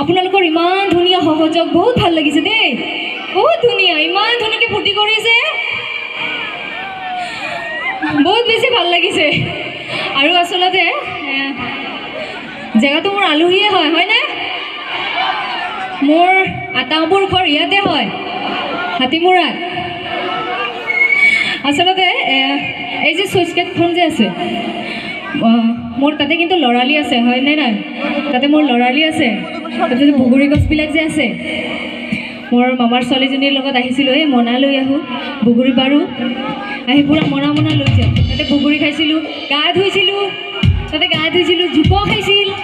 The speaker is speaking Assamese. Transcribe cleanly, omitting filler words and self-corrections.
আপোনালোকৰ ইমান ধুনীয়া সহযোগ বহুত ভাল লাগিছে দেই বহুত ধুনীয়া ইমান ধুনীয়াকৈ ফূৰ্তি কৰিছে বহুত বেছি ভাল লাগিছে আৰু আসলতে জেগাটো মোৰ আলহীয়ে হয়নে মোৰ আটাবোৰ ঘৰ ইয়াতে হয় হাতীমূৰাত আসলতে এই যে চুইচ গেটখন যে আছে মোৰ তাতে কিন্তু লৰালি আছে হয়নে নাই তাতে মোৰ লৰালি আছে তাতে যে বগৰী গছবিলাক যে আছে মোৰ মামাৰ ছোৱালীজনীৰ লগত আহিছিলোঁ এই মনা লৈ আহোঁ বগৰী পাৰোঁ আহি পূৰা মনা লৈ যাওঁ তাতে বগৰী খাইছিলোঁ গা ধুইছিলোঁ জোক খাইছিল